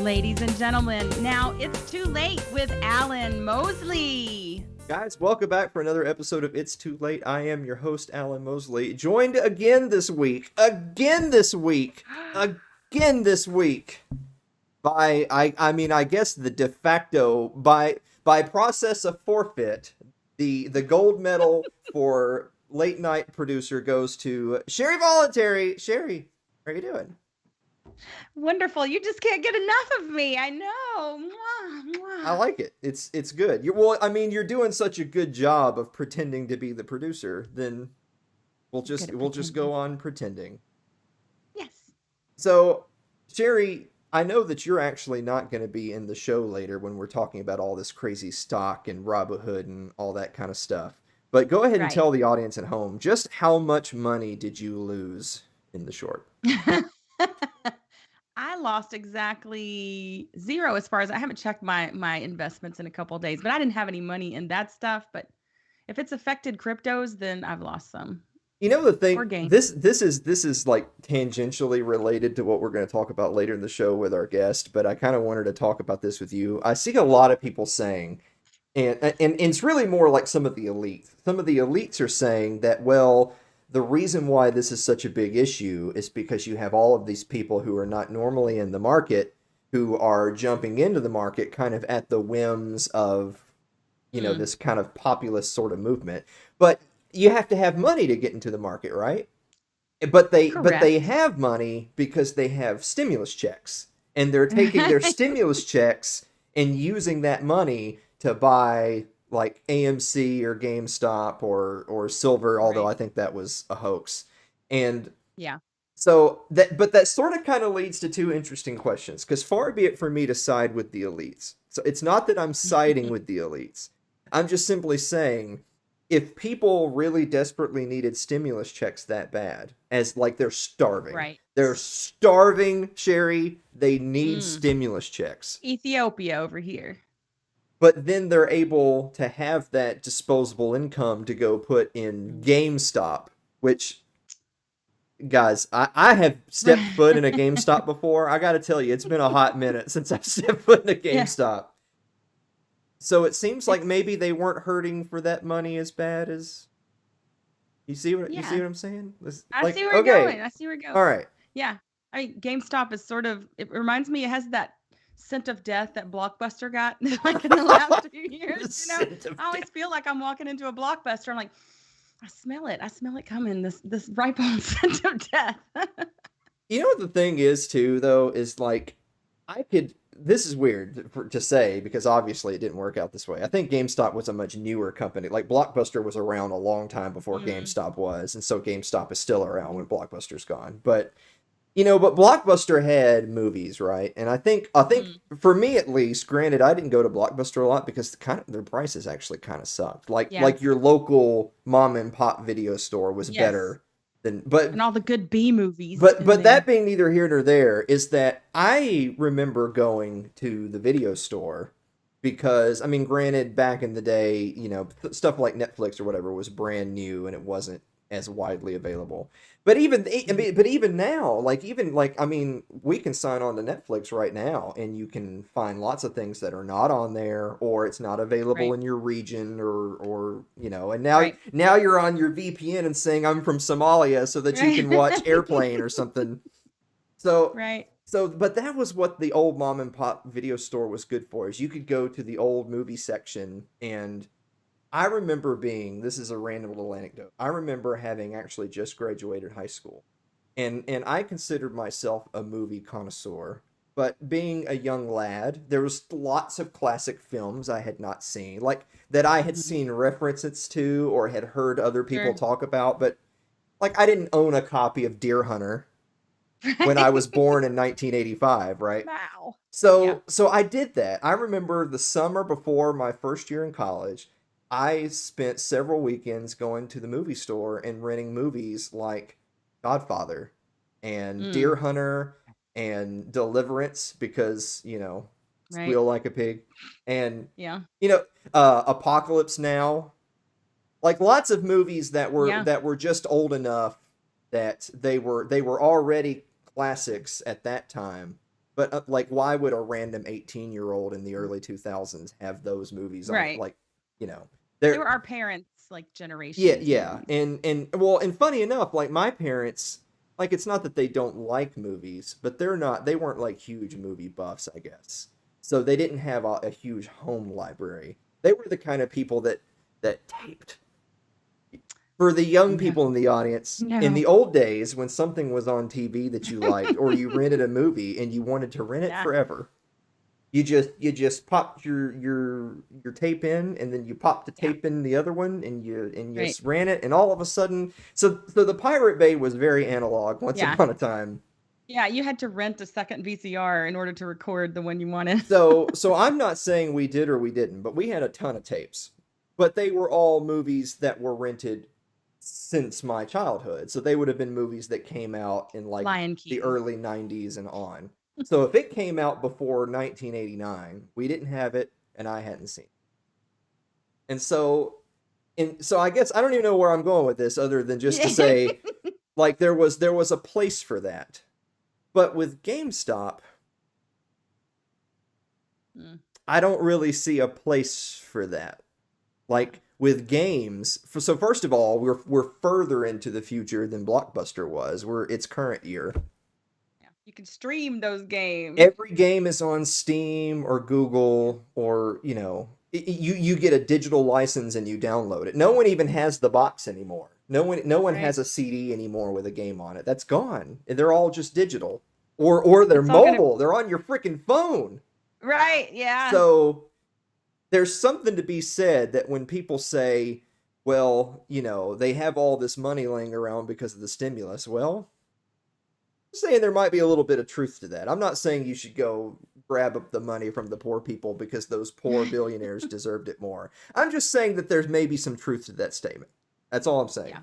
Ladies and gentlemen, now it's too late with Alan Mosley. Guys, welcome back for another episode of It's Too Late. I am your host, Alan Mosley, joined again this week by, I guess the de facto, by process of forfeit, the gold medal for late night producer goes to Sherry Voluntary. Sherry, how are you doing? Wonderful. You just can't get enough of me. I know. Mwah, mwah. I like it. It's good. You're doing such a good job of pretending to be the producer. Then we'll just go on pretending. Yes. So, Sherry, I know that you're actually not going to be in the show later when we're talking about all this crazy stock and Robinhood and all that kind of stuff. But go ahead and tell the audience at home, just how much money did you lose in the short? I lost exactly zero as far as I haven't checked my investments in a couple of days, but I didn't have any money in that stuff. But if it's affected cryptos, then I've lost some. You know the thing, this is like tangentially related to what we're going to talk about later in the show with our guest, but I kind of wanted to talk about this with you. I see a lot of people saying, and it's really more like some of the elites. Some of the elites are saying that, well, the reason why this is such a big issue is because you have all of these people who are not normally in the market who are jumping into the market kind of at the whims of, this kind of populist sort of movement. But you have to have money to get into the market, right? But they have money because they have stimulus checks, and they're taking their stimulus checks and using that money to buy like AMC or GameStop or Silver, although I think that was a hoax. And yeah. So that sort of kind of leads to two interesting questions, because far be it for me to side with the elites. So it's not that I'm siding with the elites. I'm just simply saying, if people really desperately needed stimulus checks that bad, as like they're starving. Right. They're starving, Sherry. They need stimulus checks. Ethiopia over here. But then they're able to have that disposable income to go put in GameStop, which, guys, I have stepped foot in a GameStop before. I got to tell you, it's been a hot minute since I've stepped foot in a GameStop. Yeah. So it seems like maybe they weren't hurting for that money as bad as... You see what I'm saying? I see where you're going. I see where you're going. All right. Yeah. I mean, GameStop is sort of... It reminds me, it has that scent of death that Blockbuster got like in the last few years. I always feel like I'm walking into a Blockbuster. I'm like, I smell it coming. This ripe old scent of death. You know what the thing is too, though, is like this is weird to say because obviously it didn't work out this way. I think GameStop was a much newer company. Like Blockbuster was around a long time before GameStop was, and so GameStop is still around when Blockbuster's gone. But but Blockbuster had movies, right? And I think for me at least, granted, I didn't go to Blockbuster a lot because their prices actually kind of sucked. Like your local mom and pop video store was better than, and all the good B movies. But that being neither here nor there, is that I remember going to the video store because, I mean, granted, back in the day, stuff like Netflix or whatever was brand new and it wasn't as widely available. But even now, we can sign on to Netflix right now and you can find lots of things that are not on there, or it's not available in your region, or and now you're on your VPN and saying I'm from Somalia so that you can watch Airplane or something. So but that was what the old mom and pop video store was good for, is you could go to the old movie section. And I remember this is a random little anecdote. I remember having actually just graduated high school, and I considered myself a movie connoisseur. But being a young lad, there was lots of classic films I had not seen, like that I had seen references to or had heard other people talk about. But like, I didn't own a copy of Deer Hunter when I was born in 1985, right? Wow. So I did that. I remember the summer before my first year in college, I spent several weekends going to the movie store and renting movies like Godfather and Deer Hunter and Deliverance because, squeal like a pig. And, Apocalypse Now. Like lots of movies that were just old enough that they were already classics at that time. But like, why would a random 18-year-old in the early 2000s have those movies on? Right. Like, you know, They were our parents' like generation's yeah, movies. and funny enough, like my parents, like it's not that they don't like movies, but they weren't like huge movie buffs, I guess. So they didn't have a huge home library. They were the kind of people that taped. For the young No. people in the audience, in No. the old days when something was on TV that you liked, or you rented a movie and you wanted to rent it Yeah. forever, you just popped your tape in, and then you popped the tape in the other one, and you Right. just ran it, and all of a sudden, so the Pirate Bay was very analog once Yeah. upon a time. Yeah, you had to rent a second VCR in order to record the one you wanted. So I'm not saying we did or we didn't, but we had a ton of tapes. But they were all movies that were rented since my childhood. So they would have been movies that came out in like Lion the King. early 90s and on. So if it came out before 1989, we didn't have it and I hadn't seen it. And so I guess I don't even know where I'm going with this other than just to say like there was a place for that. But with GameStop, I don't really see a place for that. Like with games, so first of all, we're further into the future than Blockbuster was. We're its current year. Yeah, you can stream those games. Every game is on Steam or Google, or you get a digital license and you download it. No one even has the box anymore. No one Right. has a CD anymore with a game on it. That's gone. They're all just digital, or they're It's all mobile. They're on your freaking phone. Right, yeah. So there's something to be said that when people say, well, they have all this money laying around because of the stimulus. Well, I'm saying there might be a little bit of truth to that. I'm not saying you should go grab up the money from the poor people because those poor billionaires deserved it more. I'm just saying that there's maybe some truth to that statement. That's all I'm saying. Yeah.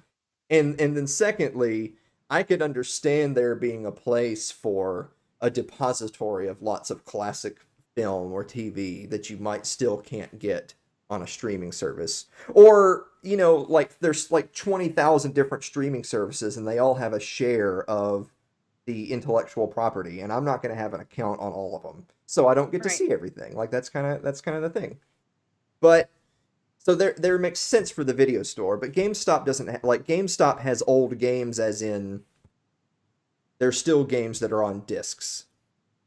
And then secondly, I could understand there being a place for a depository of lots of classic film or TV that you might still can't get on a streaming service. Or, like there's like 20,000 different streaming services and they all have a share of the intellectual property, and I'm not going to have an account on all of them. So I don't get to Right. see everything. Like that's kind of the thing. But so there makes sense for the video store, but GameStop doesn't like GameStop has old games, as in there's still games that are on discs.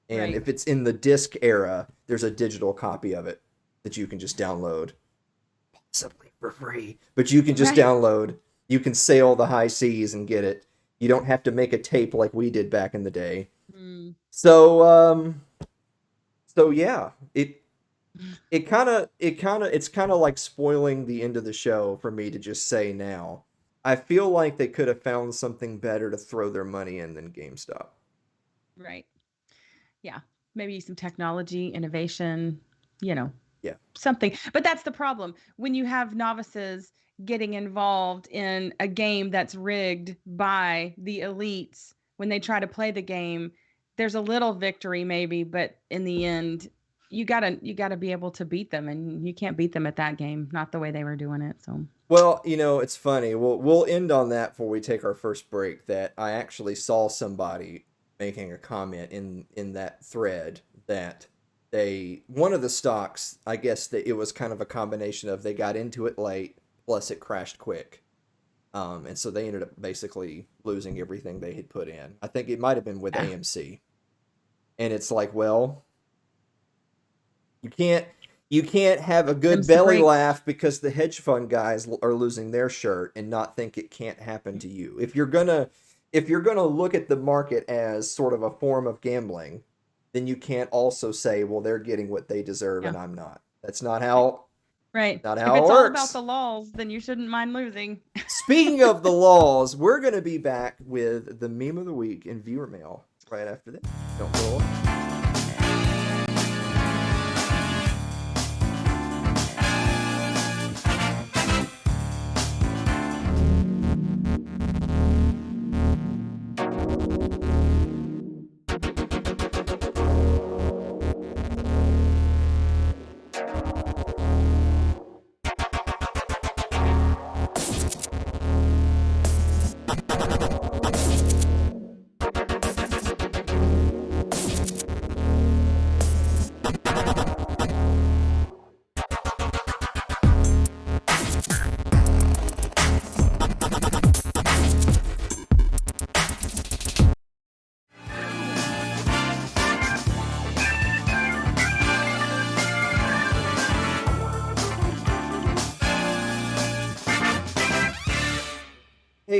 And Right. if it's in the disc era, there's a digital copy of it that you can just download, possibly for free. But you can just Right. download. You can sail the high seas and get it. You don't have to make a tape like we did back in the day. So yeah, it's kind of like spoiling the end of the show for me to just say now. I feel like they could have found something better to throw their money in than GameStop. Right. Yeah. Maybe some technology, innovation, Yeah. something. But that's the problem. When you have novices getting involved in a game that's rigged by the elites, when they try to play the game, there's a little victory maybe, but in the end, you gotta be able to beat them, and you can't beat them at that game, not the way they were doing it. So Well, it's funny. We'll end on that before we take our first break. That I actually saw somebody making a comment in that thread that one of the stocks, I guess that it was kind of a combination of they got into it late, plus it crashed quick. And so they ended up basically losing everything they had put in. I think it might have been with AMC. And it's like, well, you can't have a good belly laugh because the hedge fund guys are losing their shirt and not think it can't happen to you. If you're gonna look at the market as sort of a form of gambling, then you can't also say, well, they're getting what they deserve and I'm not. That's not how. Right. Not If how it's it all works. about the laws, then you shouldn't mind losing. Speaking of the laws, we're gonna be back with the meme of the week and viewer mail right after this. Don't go away.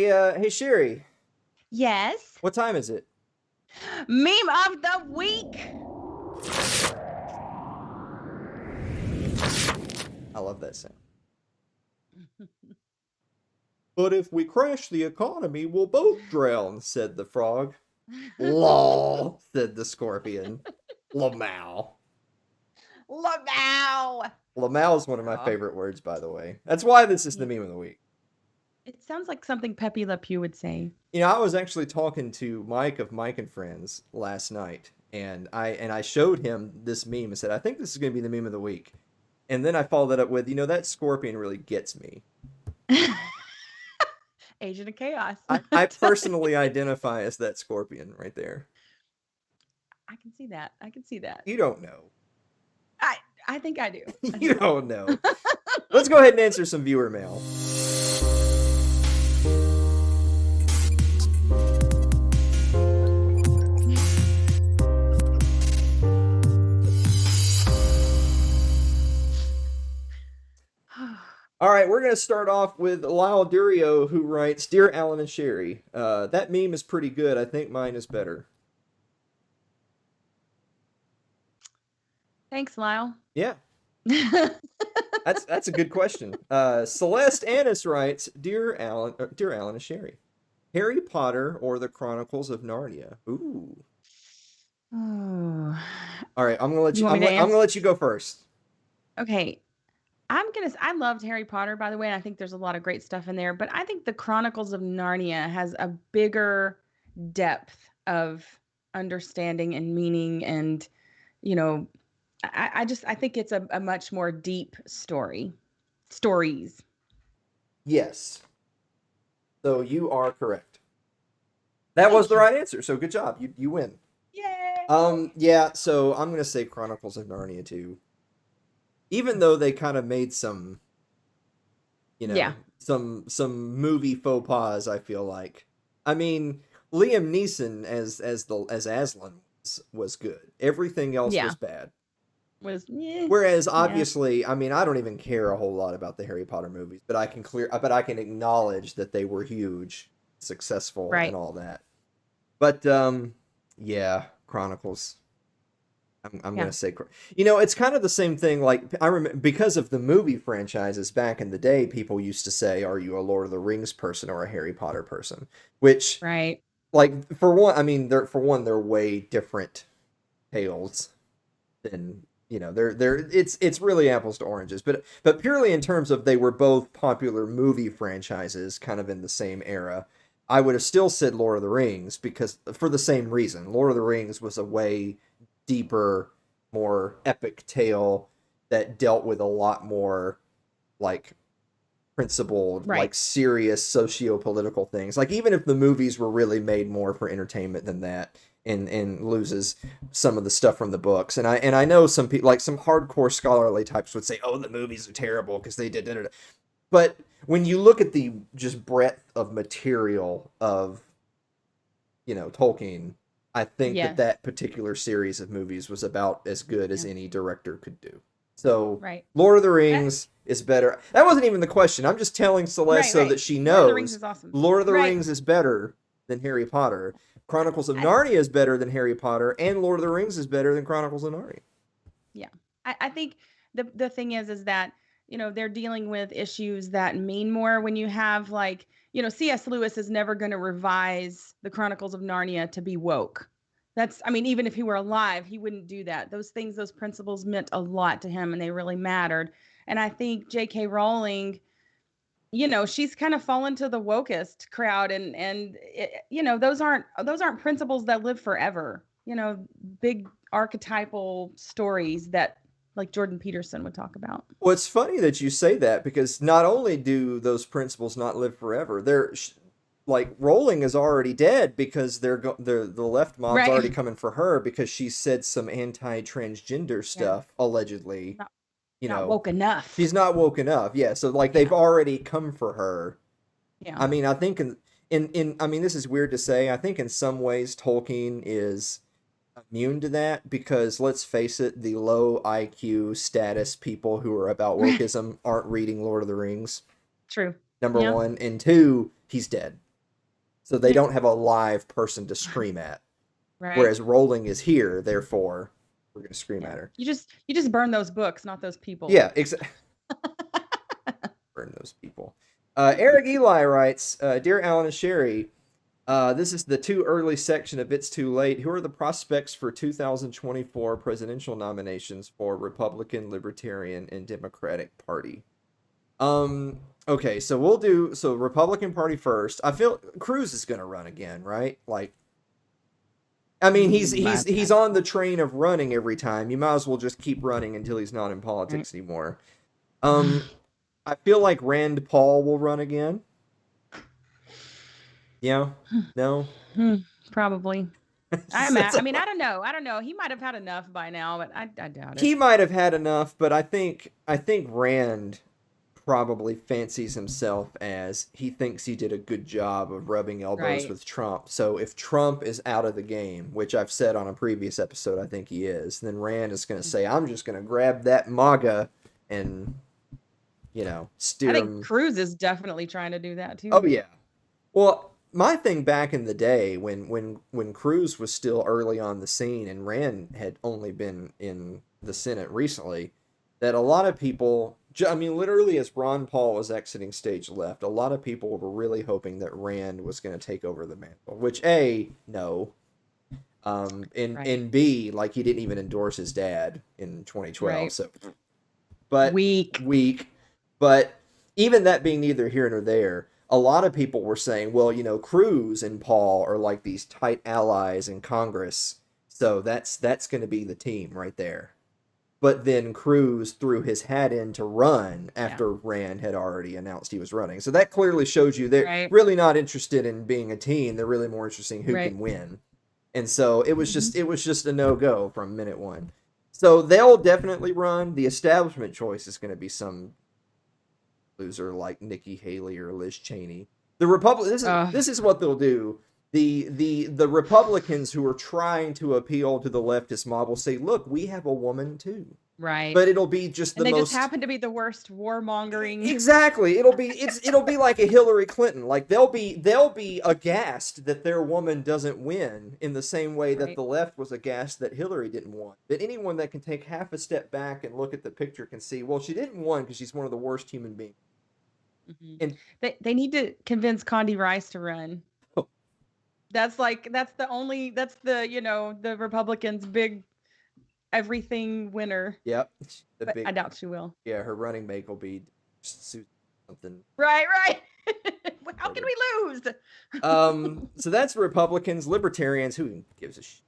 Hey, Sherry. Yes. What time is it? Meme of the week. I love that sound. But if we crash the economy, we'll both drown, said the frog. Lol, said the scorpion. Lamau. Lamau. Lamau is one of my Oh, favorite words, by the way. That's why this is the yeah. meme of the week. It sounds like something Pepe Le Pew would say. I was actually talking to Mike of Mike and Friends last night, and I showed him this meme and said, I think this is going to be the meme of the week. And then I followed that up with, that scorpion really gets me. Agent of Chaos. I personally identify as that scorpion right there. I can see that. I can see that. You don't know. I think I do. You don't know. Let's go ahead and answer some viewer mail. All right, we're going to start off with Lyle Durio, who writes, Dear Alan and Sherry, that meme is pretty good. I think mine is better. Thanks, Lyle. Yeah. That's a good question. Celeste Annis writes, Dear Alan and Sherry, Harry Potter or the Chronicles of Narnia? Ooh. Oh. All right, I'm gonna let you go first. Okay. I loved Harry Potter, by the way, and I think there's a lot of great stuff in there, but I think the Chronicles of Narnia has a bigger depth of understanding and meaning, and I think it's a much more deep stories. Yes. So you are correct. That was the right answer. So good job. You win. Yay! Yeah, so I'm gonna say Chronicles of Narnia too. Even though they kind of made some, some movie faux pas, I feel like. I mean, Liam Neeson as Aslan was good. Everything else was bad. Whereas obviously, I mean, I don't even care a whole lot about the Harry Potter movies, but I can acknowledge that they were huge, successful, and all that. But yeah, Chronicles. I'm gonna say, it's kind of the same thing. Like, I remember, because of the movie franchises back in the day, people used to say, "Are you a Lord of the Rings person or a Harry Potter person?" Which, like, for one, they're way different tales than it's really apples to oranges. But purely in terms of they were both popular movie franchises, kind of in the same era, I would have still said Lord of the Rings because for the same reason, Lord of the Rings was a way deeper, more epic tale that dealt with a lot more like principled, like serious socio-political things. Like, even if the movies were really made more for entertainment than that, and loses some of the stuff from the books. And I know some people, like some hardcore scholarly types, would say, "Oh, the movies are terrible because they did it." But when you look at the just breadth of material of Tolkien, I think that particular series of movies was about as good as any director could do. So, Lord of the Rings is better. That wasn't even the question. I'm just telling Celeste so that she knows. Lord of the Rings is awesome. Lord of the Rings is better than Harry Potter. Chronicles of Narnia is better than Harry Potter, and Lord of the Rings is better than Chronicles of Narnia. Yeah. I think the thing is that, they're dealing with issues that mean more when you have, like, C.S. Lewis is never going to revise the Chronicles of Narnia to be woke. Even if he were alive, he wouldn't do that. Those principles meant a lot to him, and they really mattered. And I think J.K. Rowling, she's kind of fallen to the wokest crowd, and those aren't principles that live forever. Big archetypal stories that, like, Jordan Peterson would talk about. Well, it's funny that you say that, because not only do those principles not live forever, they're like, Rowling is already dead because the left mob's already coming for her because she said some anti-transgender stuff, allegedly. Not woke enough. She's not woke enough. Yeah, so like they've already come for her. Yeah. I mean, I think this is weird to say. I think in some ways Tolkien is immune to that because, let's face it, the low IQ status people who are about wokeism aren't reading Lord of the Rings. True. Number one, and two, he's dead. So they don't have a live person to scream at. Right. Whereas Rowling is here, therefore we're going to scream at her. You just burn those books, not those people. Yeah, exactly. Burn those people. Eric Eli writes, Dear Alan and Sherry, this is the too early section of It's Too Late. Who are the prospects for 2024 presidential nominations for Republican, Libertarian, and Democratic Party? Okay, so we'll do Republican Party first. I feel Cruz is going to run again, right? Like, I mean, he's on the train of running every time. You might as well just keep running until he's not in politics anymore. I feel like Rand Paul will run again. Yeah? No? Probably. I mean, I don't know. He might have had enough by now, but I doubt it. He might have had enough, but I think Rand probably fancies himself as he thinks he did a good job of rubbing elbows with Trump. So if Trump is out of the game, which I've said on a previous episode I think he is, then Rand is going to say, I'm just going to grab that MAGA and, steer him. I think Cruz is definitely trying to do that too. Oh, yeah. Well, my thing back in the day when Cruz was still early on the scene and Rand had only been in the Senate recently, that a lot of people, I mean, literally as Ron Paul was exiting stage left, a lot of people were really hoping that Rand was going to take over the mantle, which A, no. And B, like he didn't even endorse his dad in 2012. Right. So, but weak. But even that being neither here nor there, a lot of people were saying, well, Cruz and Paul are like these tight allies in Congress. So that's going to be the team right there. But then Cruz threw his hat in to run after Rand had already announced he was running. So that clearly shows you they're really not interested in being a team. They're really more interested in who can win. And so it was just a no-go from minute one. So they'll definitely run. The establishment choice is going to be some loser like Nikki Haley or Liz Cheney. The this is what they'll do. The Republicans who are trying to appeal to the leftist mob will say, look, we have a woman too. Right. But it'll be just they just happen to be the worst warmongering. Exactly. It'll be like a Hillary Clinton. Like they'll be aghast that their woman doesn't win in the same way that the left was aghast that Hillary didn't win. But anyone that can take half a step back and look at the picture can see, well, she didn't win because she's one of the worst human beings. Mm-hmm. And they need to convince Condi Rice to run. Oh. That's the Republicans' big everything winner. Yep. I doubt she will. Yeah, her running mate will be something. Right. How can we lose? So that's Republicans, Libertarians. Who gives a shit?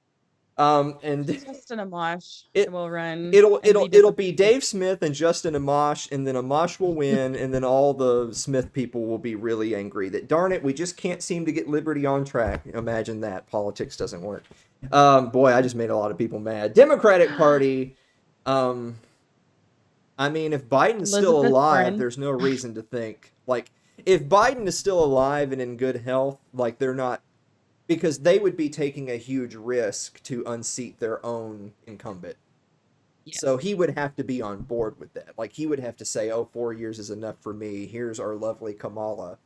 And Justin Amash will run. It'll be Dave Smith and Justin Amash, and then Amash will win, and then all the Smith people will be really angry that darn it, we just can't seem to get Liberty on track. Imagine that. Politics doesn't work. Boy, I just made a lot of people mad. Democratic Party. I mean, if Biden's still alive, there's no reason to think like if Biden is still alive and in good health, like they're not. Because they would be taking a huge risk to unseat their own incumbent. Yes. So he would have to be on board with that. Like, he would have to say, 4 years is enough for me. Here's our lovely Kamala.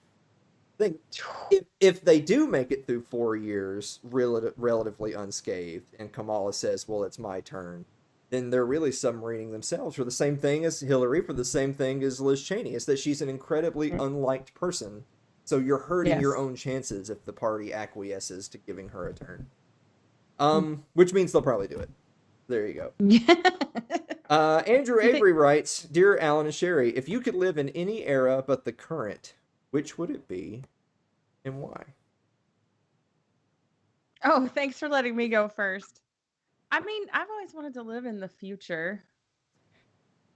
If they do make it through 4 years relatively unscathed, and Kamala says, well, it's my turn, then they're really submarining themselves for the same thing as Hillary, for the same thing as Liz Cheney. It's that she's an incredibly unliked person. So you're hurting your own chances if the party acquiesces to giving her a turn. Which means they'll probably do it. There you go. Andrew Avery writes, Dear Alan and Sherry, if you could live in any era but the current, which would it be and why? Oh, thanks for letting me go first. I mean, I've always wanted to live in the future.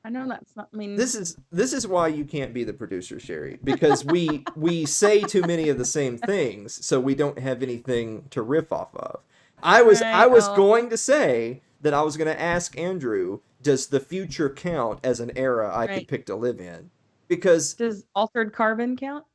I know that's not. I mean, this is why you can't be the producer, Sherry, because we say too many of the same things, so we don't have anything to riff off of. I was going to say that I was going to ask Andrew, does the future count as an era I could pick to live in? Because does altered carbon count?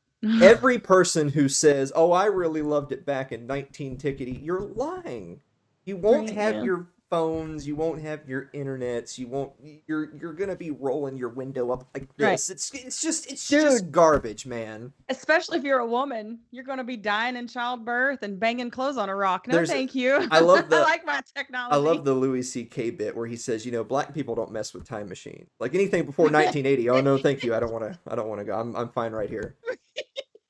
Every person who says, "Oh, I really loved it back in 19 tickety," you're lying. You won't have your phones, you won't have your internets, you're gonna be rolling your window up like Right. this. It's just garbage, man. Especially if you're a woman, you're going to be dying in childbirth and banging clothes on a rock. No, thank you. I love I like my technology. I love the Louis C.K. bit where he says, black people don't mess with time machines. Like anything before 1980. Oh no, thank you. I don't want to go. I'm fine right here.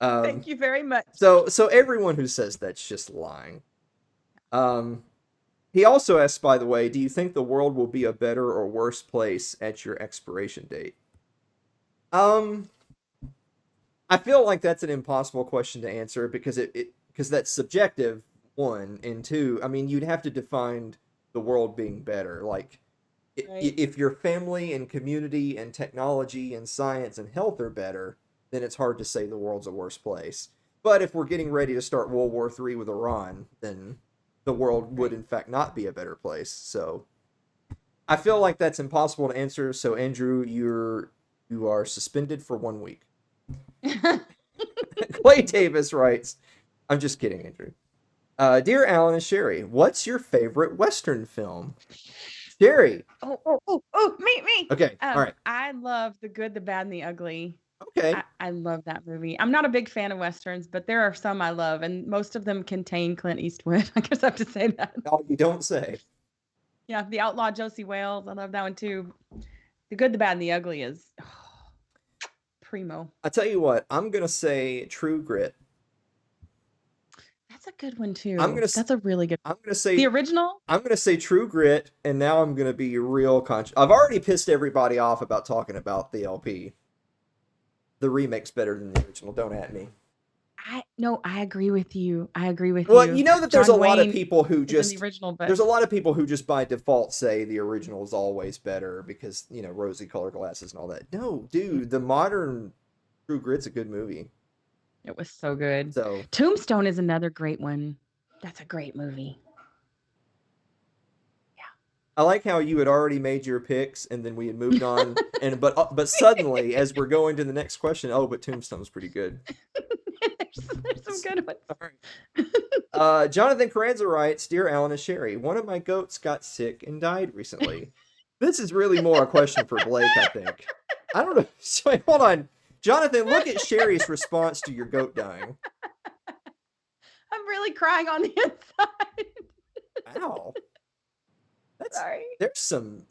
Thank you very much. So everyone who says that's just lying. He also asks, by the way, do you think the world will be a better or worse place at your expiration date? I feel like that's an impossible question to answer because because that's subjective, one, and two, I mean, you'd have to define the world being better. Like, Right. if your family and community and technology and science and health are better, then it's hard to say the world's a worse place. But if we're getting ready to start World War III with Iran, then the world would in fact not be a better place. So I feel like that's impossible to answer. So Andrew, you are suspended for 1 week. Clay Davis writes, I'm just kidding, Andrew. Dear Alan and Sherry, what's your favorite Western film? Sherry. Oh, me. Okay, all right. I love The Good, the Bad, and the Ugly. Okay. I love that movie. I'm not a big fan of Westerns, but there are some I love, and most of them contain Clint Eastwood. I guess I have to say that. Oh, you don't say. Yeah, The Outlaw Josie Wales. I love that one too. The Good, the Bad, and the Ugly is primo. I tell you what, I'm gonna say True Grit. That's a good one too. That's a really good. I'm gonna say the original. I'm gonna say True Grit, and now I'm gonna be real conscious. I've already pissed everybody off about talking about the LP. The remake's better than the original. Don't at me. I agree with you. Well, you know that there's John a lot of Wayne people who is in just the original, but there's a lot of people who just by default say the original is always better because rosy color glasses and all that. No, dude, the modern True Grit's a good movie. it was so good. So Tombstone is another great one. That's a great movie. I like how you had already made your picks and then we had moved on, but suddenly as we're going to the next question, but Tombstone's pretty good. there's some good ones. All right. Jonathan Carranza writes, Dear Alan and Sherry, one of my goats got sick and died recently. This is really more a question for Blake, I think. I don't know. So, hold on. Jonathan, look at Sherry's response to your goat dying. I'm really crying on the inside. Ow. Sorry. There's something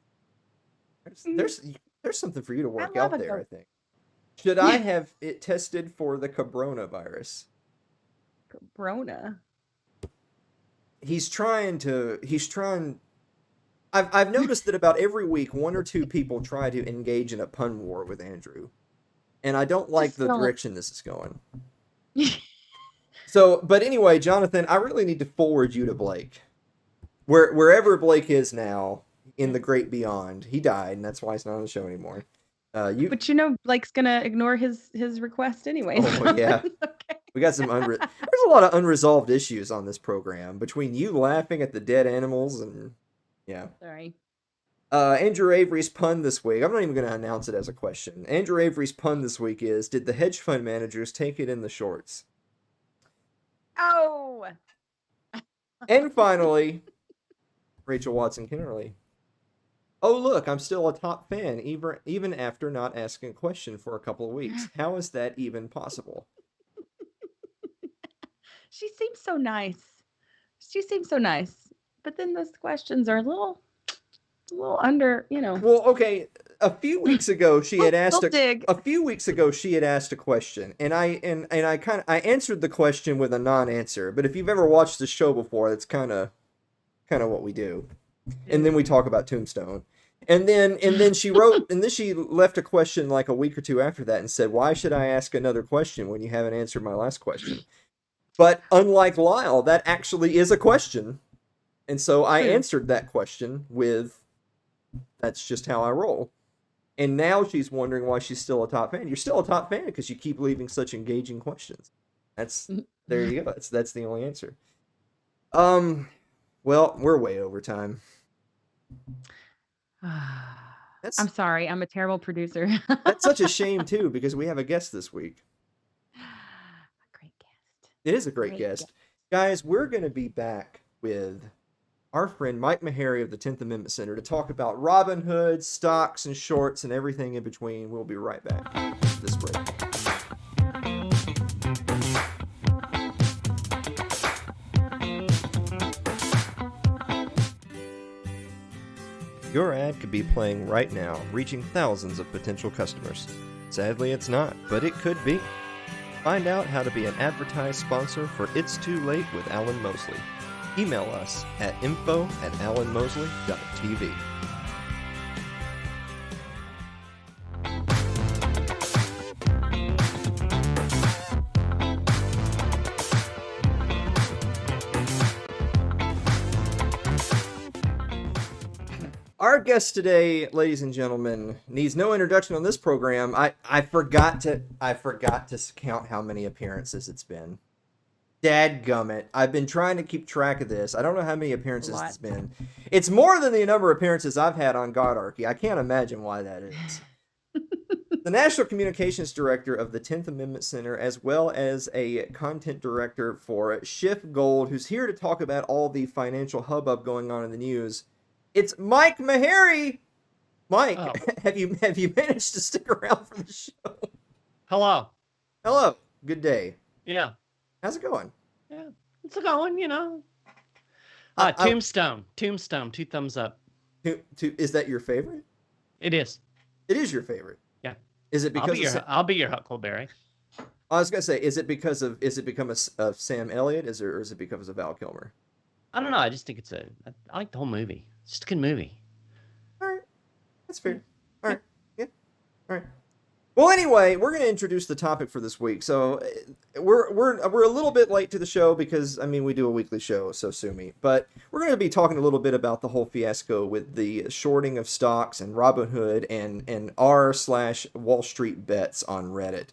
for you to work out there, I think. Should I have it tested for the coronavirus? Corona. I've noticed that about every week, one or two people try to engage in a pun war with Andrew. And I don't like the direction this is going. So, but anyway, Jonathan, I really need to forward you to Blake. Wherever Blake is now, in the great beyond, he died, and that's why he's not on the show anymore. But Blake's gonna ignore his request anyway. Oh yeah, okay. We got some there's a lot of unresolved issues on this program between you laughing at the dead animals and yeah. Sorry. Andrew Avery's pun this week. I'm not even going to announce it as a question. Andrew Avery's pun this week is: did the hedge fund managers take it in the shorts? Oh. And finally, Rachel Watson Kennerly. Oh, look, I'm still a top fan, even after not asking a question for a couple of weeks. How is that even possible? She seems so nice. But then those questions are a little under, Well, okay, a few weeks ago she had asked a question, and I answered the question with a non-answer. But if you've ever watched the show before, that's kind of what we do. And then we talk about Tombstone. And then she wrote, and then she left a question like a week or two after that and said, why should I ask another question when you haven't answered my last question? But unlike Lyle, that actually is a question. And so I answered that question with, that's just how I roll. And now she's wondering why she's still a top fan. You're still a top fan because you keep leaving such engaging questions. There you go. That's the only answer. Well, we're way over time. I'm sorry. I'm a terrible producer. That's such a shame, too, because we have a guest this week. A great guest. It is a great guest. Guys, we're going to be back with our friend Mike Maharrey of the 10th Amendment Center to talk about Robinhood, stocks, and shorts, and everything in between. We'll be right back after this break. Your ad could be playing right now, reaching thousands of potential customers. Sadly, it's not, but it could be. Find out how to be an advertised sponsor for It's Too Late with Alan Mosley. Email us at info@alanmosley.tv. Our guest today, ladies and gentlemen, needs no introduction on this program. I forgot to count how many appearances it's been. Dadgummit. I've been trying to keep track of this. I don't know how many appearances it's been. It's more than the number of appearances I've had on Godarchy. I can't imagine why that is. The National Communications Director of the 10th Amendment Center, as well as a content director for Schiff Gold, who's here to talk about all the financial hubbub going on in the news. It's Mike Maharrey. Mike, have you managed to stick around for the show? Hello. Good day. Yeah. How's it going? Yeah. It's going, Tombstone, 2 thumbs up. Is that your favorite? It is. It is your favorite. Yeah. Is it because I'll be your Huckleberry. I was gonna say, is it because of Sam Elliott? Or is it because of Val Kilmer? I don't know. I just think I like the whole movie. It's just a good movie. All right. That's fair. All right. Yeah. All right. Well, anyway, we're going to introduce the topic for this week. So we're a little bit late to the show because, we do a weekly show, so sue me. But we're going to be talking a little bit about the whole fiasco with the shorting of stocks and Robinhood and r/WallStreetBets on Reddit.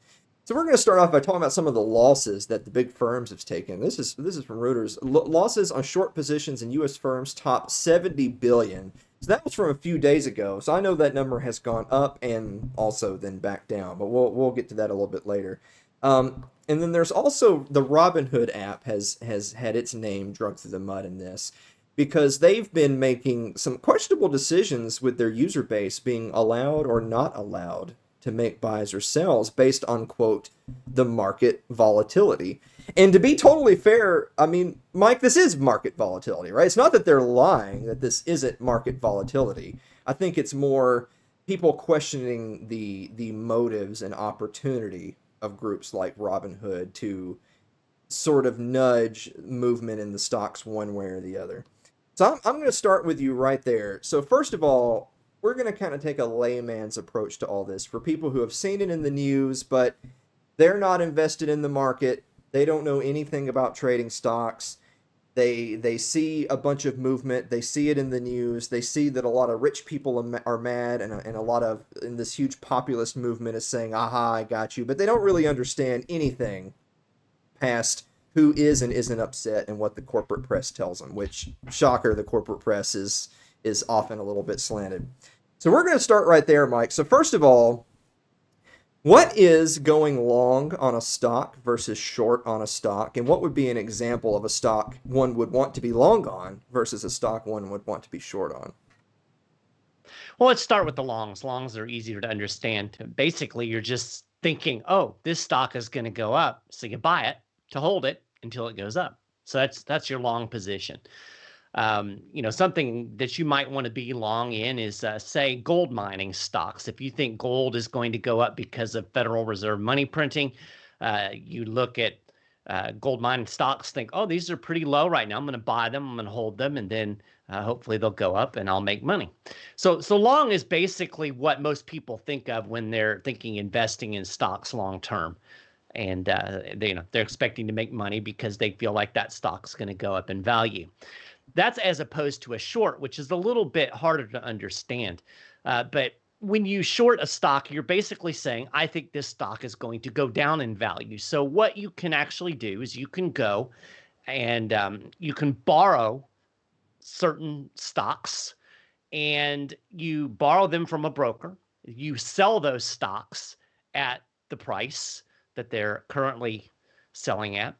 So we're going to start off by talking about some of the losses that the big firms have taken. This is from Reuters. Losses on short positions in U.S. firms top $70 billion. So that was from a few days ago. So I know that number has gone up and also then back down. But we'll get to that a little bit later. And then there's also the Robinhood app has had its name dragged through the mud in this, because they've been making some questionable decisions with their user base being allowed or not allowed to make buys or sells based on, quote, the market volatility. And to be totally fair, Mike, this is market volatility, right? It's not that they're lying that this isn't market volatility. I think it's more people questioning the motives and opportunity of groups like Robinhood to sort of nudge movement in the stocks one way or the other. So I'm going to start with you right there. So first of all, we're going to kind of take a layman's approach to all this for people who have seen it in the news, but they're not invested in the market. They don't know anything about trading stocks. They see a bunch of movement. They see it in the news. They see that a lot of rich people are mad, and a lot of this huge populist movement is saying, aha, I got you. But they don't really understand anything past who is and isn't upset and what the corporate press tells them, which, shocker, the corporate press is often a little bit slanted. So we're going to start right there, Mike. So first of all, what is going long on a stock versus short on a stock? And what would be an example of a stock one would want to be long on versus a stock one would want to be short on? Well, let's start with the longs. Longs are easier to understand. Basically, you're just thinking, oh, this stock is going to go up. So you buy it to hold it until it goes up. So that's your long position. Something that you might want to be long in is, say, gold mining stocks. If you think gold is going to go up because of Federal Reserve money printing, you look at gold mining stocks, think, oh, these are pretty low right now. I'm going to buy them. I'm going to hold them, and then hopefully they'll go up and I'll make money. So long is basically what most people think of when they're thinking investing in stocks long term. And they're expecting to make money because they feel like that stock's going to go up in value. That's as opposed to a short, which is a little bit harder to understand. But when you short a stock, you're basically saying, I think this stock is going to go down in value. So what you can actually do is you can go and you can borrow certain stocks, and you borrow them from a broker. You sell those stocks at the price that they're currently selling at.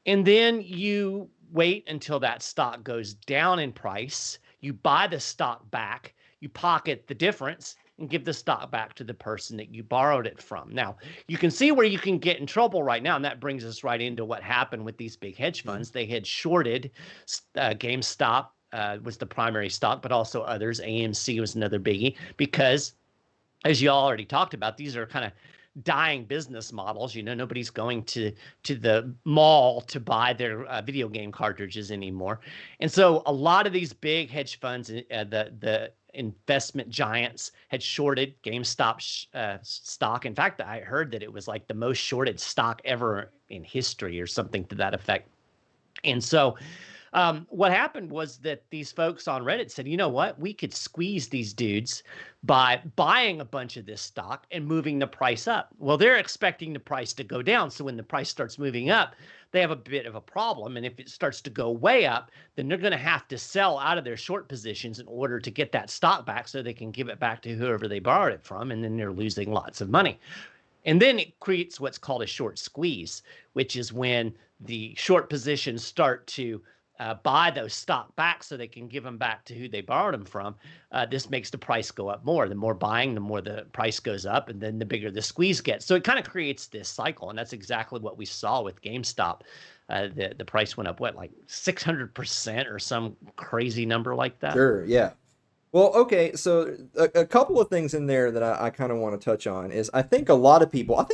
And then you wait until that stock goes down in price. You buy the stock back, you pocket the difference and give the stock back to the person that you borrowed it from. Now, you can see where you can get in trouble right now. And that brings us right into what happened with these big hedge funds. They had shorted GameStop. Was the primary stock, but also others. AMC was another biggie because, as you already talked about, these are kind of dying business models. Nobody's going to the mall to buy their video game cartridges anymore. And so a lot of these big hedge funds, the investment giants, had shorted GameStop stock. In fact, I heard that it was like the most shorted stock ever in history or something to that effect. And so what happened was that these folks on Reddit said, you know what, we could squeeze these dudes by buying a bunch of this stock and moving the price up. Well, they're expecting the price to go down. So when the price starts moving up, they have a bit of a problem. And if it starts to go way up, then they're going to have to sell out of their short positions in order to get that stock back so they can give it back to whoever they borrowed it from. And then they're losing lots of money. And then it creates what's called a short squeeze, which is when the short positions start to buy those stock back so they can give them back to who they borrowed them from. This makes the price go up more. The more buying, the more the price goes up, and then the bigger the squeeze gets. So it kind of creates this cycle, and that's exactly what we saw with GameStop. The price went up, like 600% or some crazy number like that? Sure, yeah. Well, okay, so a couple of things in there that I kind of want to touch on is I think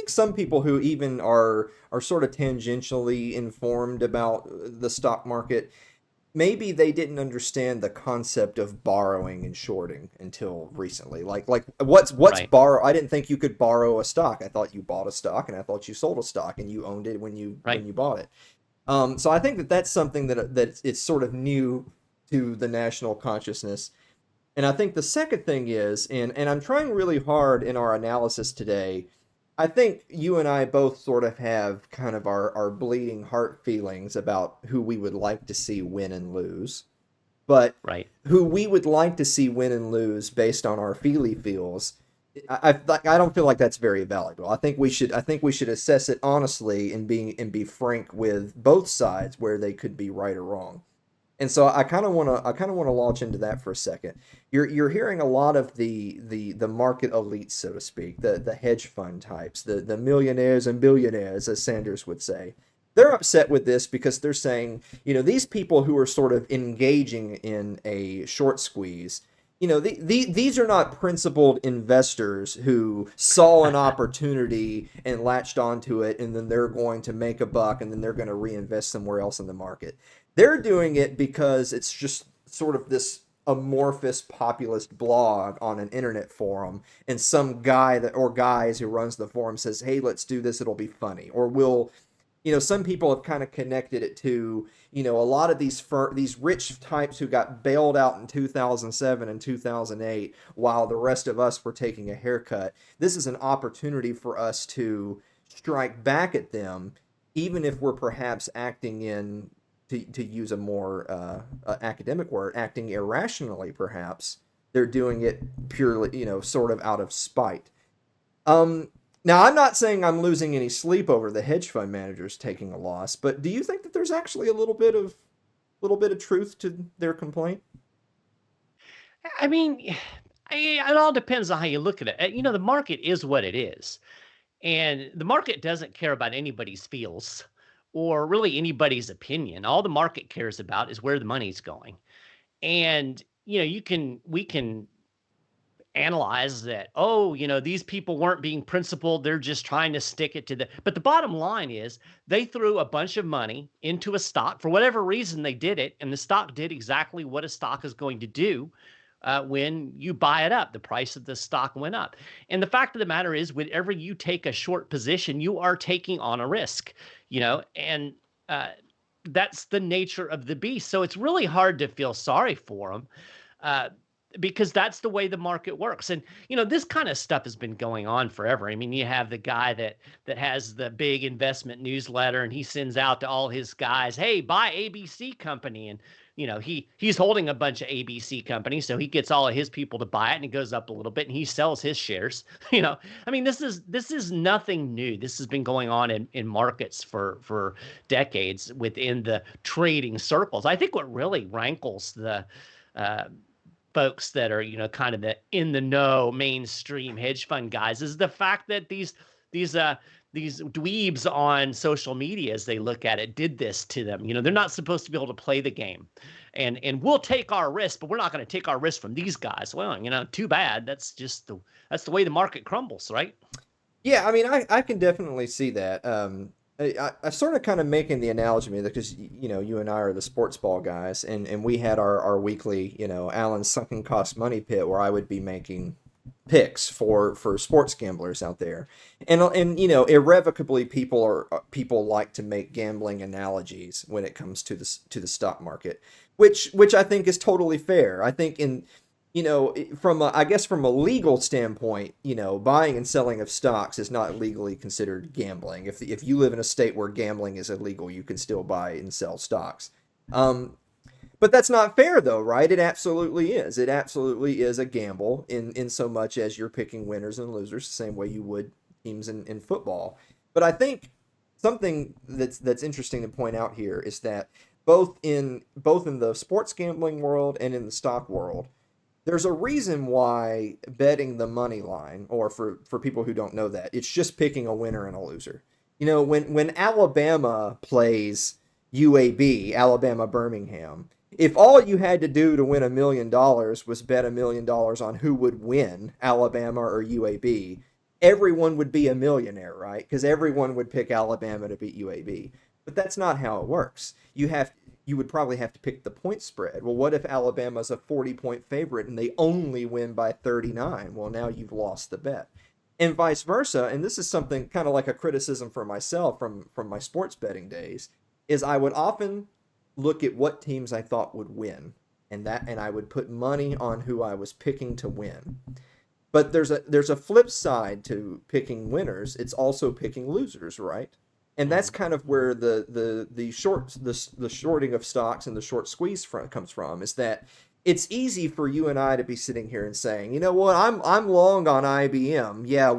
some people who even are sort of tangentially informed about the stock market, maybe they didn't understand the concept of borrowing and shorting until recently. Like what's Right. borrow? I didn't think you could borrow a stock. I thought you bought a stock and I thought you sold a stock and you owned it when you bought it. So I think that's something that it's sort of new to the national consciousness. And I think the second thing is, and I'm trying really hard in our analysis today, I think you and I both sort of have kind of our bleeding heart feelings about who we would like to see win and lose. But Right. who we would like to see win and lose based on our feely feels, I don't feel like that's very valuable. I think we should assess it honestly and be frank with both sides where they could be right or wrong. And so I kind of want to launch into that for a second. You're hearing a lot of the market elites, so to speak, the hedge fund types, the millionaires and billionaires, as Sanders would say. They're upset with this because they're saying, these people who are sort of engaging in a short squeeze, these are not principled investors who saw an opportunity and latched onto it, and then they're going to make a buck, and then they're going to reinvest somewhere else in the market. They're doing it because it's just sort of this amorphous populist blog on an internet forum, and some guy or guys who runs the forum says, hey, let's do this, it'll be funny. Or some people have kind of connected it to, a lot of these rich types who got bailed out in 2007 and 2008 while the rest of us were taking a haircut. This is an opportunity for us to strike back at them, even if we're perhaps acting in, to use a more academic word, acting irrationally, perhaps. They're doing it purely, sort of out of spite. Now, I'm not saying I'm losing any sleep over the hedge fund managers taking a loss, but do you think that there's actually a little bit of truth to their complaint? I mean, it all depends on how you look at it. The market is what it is. And the market doesn't care about anybody's feels or really anybody's opinion. All the market cares about is where the money's going. And, we can analyze that, these people weren't being principled. They're just trying to stick it to but the bottom line is they threw a bunch of money into a stock for whatever reason they did it. And the stock did exactly what a stock is going to do. When you buy it up, the price of the stock went up. And the fact of the matter is, whenever you take a short position, you are taking on a risk, and that's the nature of the beast. So it's really hard to feel sorry for them. Because that's the way the market works. And, this kind of stuff has been going on forever. I mean, you have the guy that has the big investment newsletter, and he sends out to all his guys, hey, buy ABC company. And he's holding a bunch of ABC companies, so he gets all of his people to buy it, and it goes up a little bit, and he sells his shares. I mean, this is nothing new. This has been going on in markets for decades within the trading circles. I think what really rankles the folks that are, kind of the in the know mainstream hedge fund guys is the fact that these dweebs on social media, as they look at it, did this to them. They're not supposed to be able to play the game, and we'll take our risk, but we're not going to take our risk from these guys. Well, too bad. That's the way the market crumbles, right? Yeah, I mean, I can definitely see that. I sort of kind of making the analogy because you and I are the sports ball guys, and we had our weekly Allen's sunken cost money pit where I would be making picks for sports gamblers out there, and irrevocably people like to make gambling analogies when it comes to the stock market, which I think is totally fair. I think from a legal standpoint, buying and selling of stocks is not legally considered gambling. If you live in a state where gambling is illegal, you can still buy and sell stocks. But that's not fair, though, right? It absolutely is. It absolutely is a gamble in so much as you're picking winners and losers the same way you would teams in football. But I think something that's interesting to point out here is that both in the sports gambling world and in the stock world, there's a reason why betting the money line, or for people who don't know that, it's just picking a winner and a loser. When Alabama plays UAB, Alabama Birmingham, if all you had to do to win $1 million was bet $1 million on who would win, Alabama or UAB, everyone would be a millionaire, right? Because everyone would pick Alabama to beat UAB. But that's not how it works. You would probably have to pick the point spread. Well, what if Alabama's a 40-point favorite and they only win by 39? Well, now you've lost the bet. And vice versa, and this is something kind of like a criticism for myself from my sports betting days, is I would often look at what teams I thought would win, and I would put money on who I was picking to win. But there's a flip side to picking winners. It's also picking losers, right? And that's kind of where the shorting of stocks and the short squeeze comes from, is that it's easy for you and I to be sitting here and saying, you know what, I'm long on IBM. Yeah,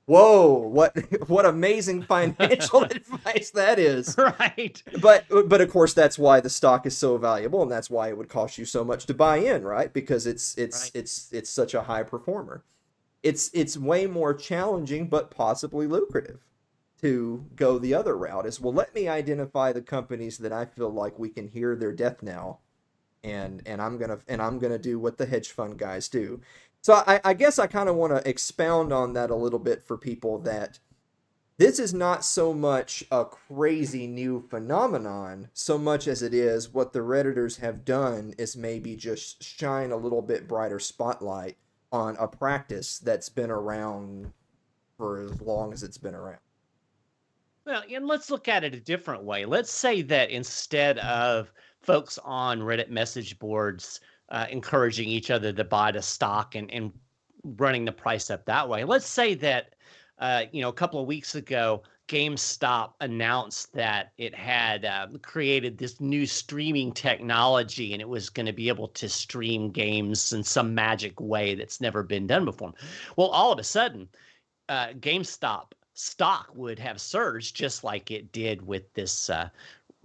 whoa, what amazing financial advice that is. Right. But of course that's why the stock is so valuable, and that's why it would cost you so much to buy in, right? Because it's such a high performer. It's way more challenging but possibly lucrative to go the other route. Is, well, let me identify the companies that I feel like we can hear their death knell, and I'm gonna do what the hedge fund guys do. So I guess I kind of want to expound on that a little bit for people, that this is not so much a crazy new phenomenon so much as it is what the Redditors have done is maybe just shine a little bit brighter spotlight on a practice that's been around for as long as it's been around. Well, and let's look at it a different way. Let's say that instead of folks on Reddit message boards encouraging each other to buy the stock and running the price up that way, let's say that a couple of weeks ago, GameStop announced that it had created this new streaming technology, and it was going to be able to stream games in some magic way that's never been done before. Well, all of a sudden, GameStop stock would have surged just like it did with this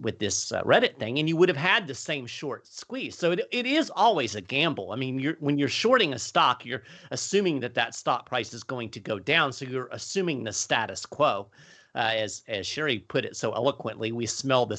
Reddit thing, and you would have had the same short squeeze. So it is always a gamble. I mean, when you're shorting a stock, you're assuming that stock price is going to go down. So you're assuming the status quo. As Sherry put it so eloquently, we smell the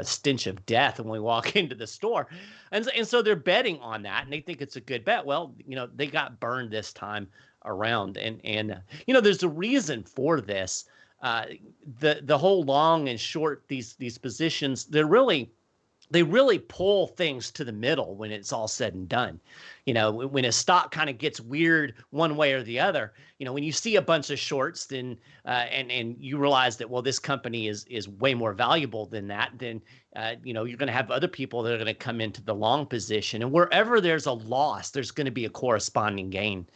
stench of death when we walk into the store, and so they're betting on that, and they think it's a good bet. Well, they got burned this time around, and there's a reason for this. The whole long and short, these positions, they really pull things to the middle when it's all said and done. When a stock kind of gets weird one way or the other, when you see a bunch of shorts, then and you realize that, well, this company is way more valuable than that, then you're going to have other people that are going to come into the long position, and wherever there's a loss, there's going to be a corresponding gain.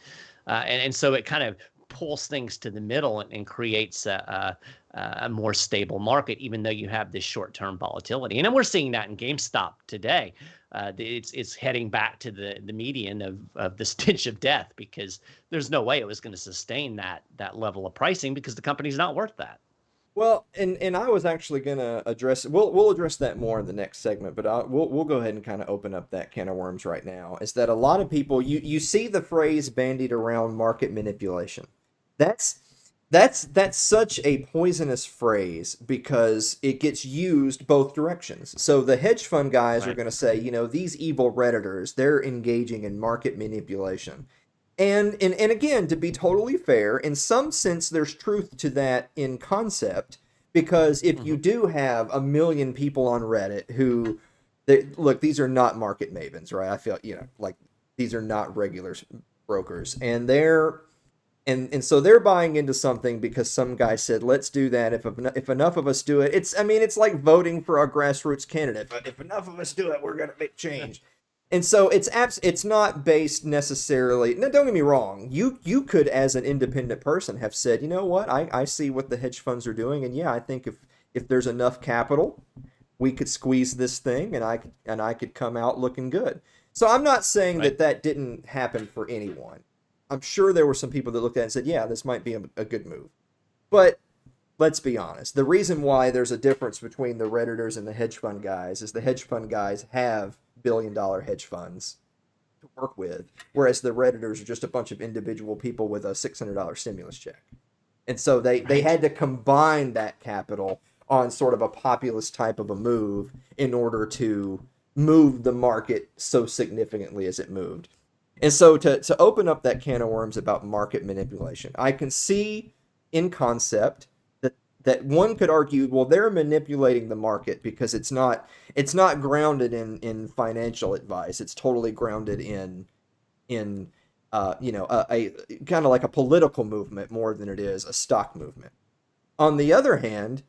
And so it kind of pulls things to the middle and creates a more stable market, even though you have this short-term volatility. And we're seeing that in GameStop today. It's heading back to the median of the stench of death, because there's no way it was going to sustain that level of pricing, because the company's not worth that. Well, and I was actually gonna address, we'll address that more in the next segment, but we'll go ahead and kind of open up that can of worms right now. Is that a lot of people, you see the phrase bandied around, market manipulation. That's such a poisonous phrase, because it gets used both directions. So the hedge fund guys are going to say, these evil Redditors, they're engaging in market manipulation. And again, to be totally fair, in some sense, there's truth to that in concept, because if you do have 1 million people on Reddit who, look, these are not market mavens, right? I feel, like these are not regular brokers, and and so they're buying into something because some guy said, let's do that. If enough of us do it, it's like voting for a grassroots candidate. But if enough of us do it, we're going to make change. And so it's not based necessarily. No, don't get me wrong. You could, as an independent person, have said, you know what, I see what the hedge funds are doing, and yeah, I think if there's enough capital, we could squeeze this thing, and I could come out looking good. So I'm not saying that didn't happen for anyone. I'm sure there were some people that looked at it and said, yeah, this might be a good move. But let's be honest. The reason why there's a difference between the Redditors and the hedge fund guys is the hedge fund guys have billion-dollar hedge funds to work with, whereas the Redditors are just a bunch of individual people with a $600 stimulus check. And so they had to combine that capital on sort of a populist type of a move in order to move the market so significantly as it moved. And so to open up that can of worms about market manipulation, I can see in concept that one could argue, well, they're manipulating the market because it's not grounded in financial advice. It's totally grounded in a kind of like a political movement more than it is a stock movement. On the other hand,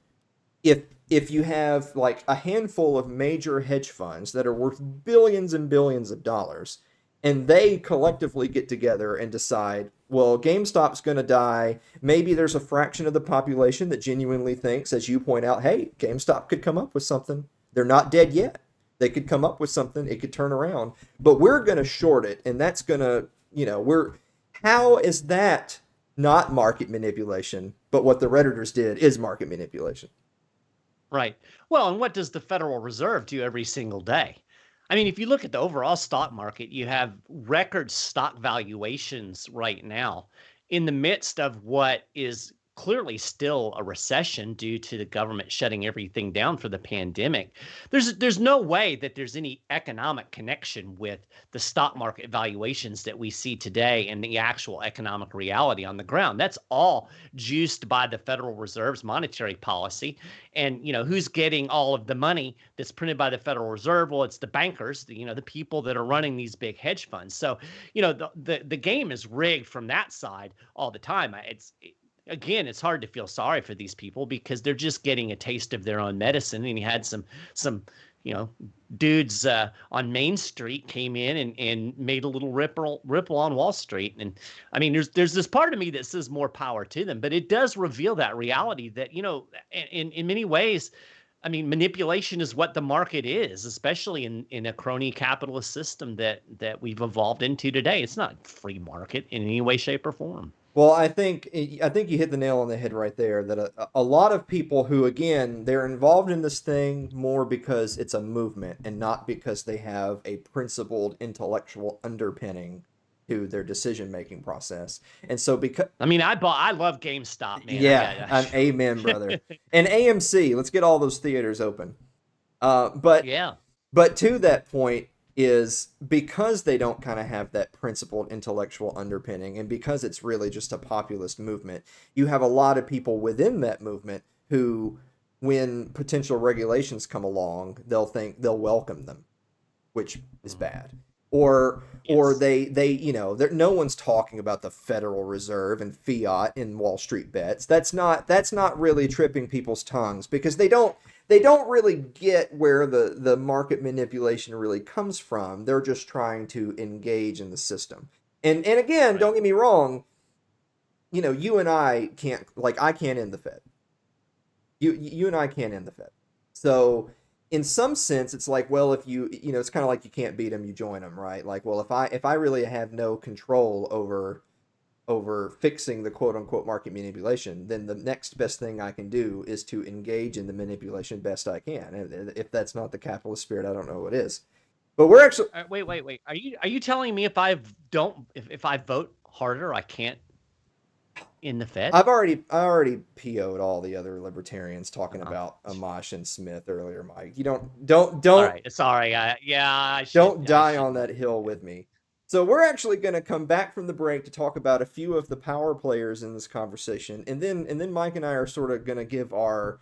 if you have like a handful of major hedge funds that are worth billions and billions of dollars, and they collectively get together and decide, well, GameStop's going to die. Maybe there's a fraction of the population that genuinely thinks, as you point out, hey, GameStop could come up with something. They're not dead yet. They could come up with something. It could turn around. But we're going to short it, and that's going to, how is that not market manipulation? But what the Redditors did is market manipulation. Right. Well, and what does the Federal Reserve do every single day? I mean, if you look at the overall stock market, you have record stock valuations right now in the midst of what is clearly still a recession due to the government shutting everything down for the pandemic. There's no way that there's any economic connection with the stock market valuations that we see today and the actual economic reality on the ground. That's all juiced by the Federal Reserve's monetary policy. And, who's getting all of the money that's printed by the Federal Reserve? Well, it's the bankers, the people that are running these big hedge funds. So, the game is rigged from that side all the time. Again, it's hard to feel sorry for these people because they're just getting a taste of their own medicine. And you had some dudes on Main Street came in and made a little ripple on Wall Street. And I mean, there's this part of me that says more power to them, but it does reveal that reality that, in many ways, I mean, manipulation is what the market is, especially in a crony capitalist system that we've evolved into today. It's not free market in any way, shape, or form. Well, I think you hit the nail on the head right there, that a lot of people who, again, they're involved in this thing more because it's a movement and not because they have a principled intellectual underpinning to their decision-making process. And so because... I mean, I love GameStop, man. Yeah, amen, brother. And AMC, let's get all those theaters open. But to that point, is because they don't kind of have that principled intellectual underpinning, and because it's really just a populist movement, you have a lot of people within that movement who, when potential regulations come along, they'll think they'll welcome them, which is bad. Or they no one's talking about the Federal Reserve and fiat in WallStreetBets. That's not really tripping people's tongues, because they don't really get where the market manipulation really comes from. They're just trying to engage in the system. And again, don't get me wrong, you and I can't, like, I can't end the Fed. You and I can't end the Fed. So in some sense, it's like, well, if it's kind of like you can't beat them, you join them, right? Like, well, if I really have no control over fixing the quote unquote market manipulation, then the next best thing I can do is to engage in the manipulation best I can. And if that's not the capitalist spirit, I don't know what is. But we're actually wait. Are you telling me if I vote harder, I can't in the Fed? I already PO'd all the other libertarians talking about Amash and Smith earlier, Mike. You don't. All right, sorry. Don't die on that hill with me. So we're actually going to come back from the break to talk about a few of the power players in this conversation, and then Mike and I are sort of going to give our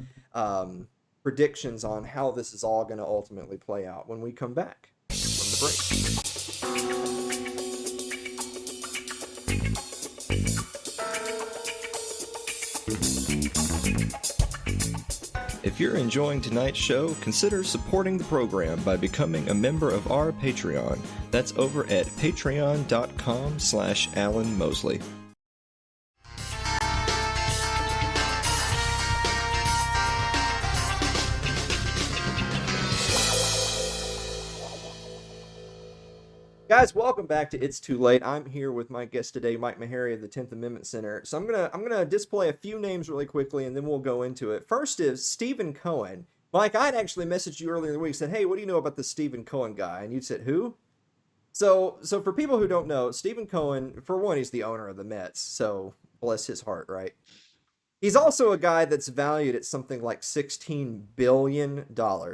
predictions on how this is all going to ultimately play out when we come back from the break. If you're enjoying tonight's show, consider supporting the program by becoming a member of our Patreon. That's over at patreon.com/Alan Mosley. Guys, welcome back to It's Too Late. I'm here with my guest today, Mike Maharrey of the 10th Amendment Center. So I'm gonna display a few names really quickly, and then we'll go into it. First is Stephen Cohen. Mike, I'd actually messaged you earlier in the week, said, "Hey, what do you know about the Stephen Cohen guy?" And you said, "Who?" So for people who don't know, Stephen Cohen, for one, he's the owner of the Mets. So bless his heart, right? He's also a guy that's valued at something like $16 billion.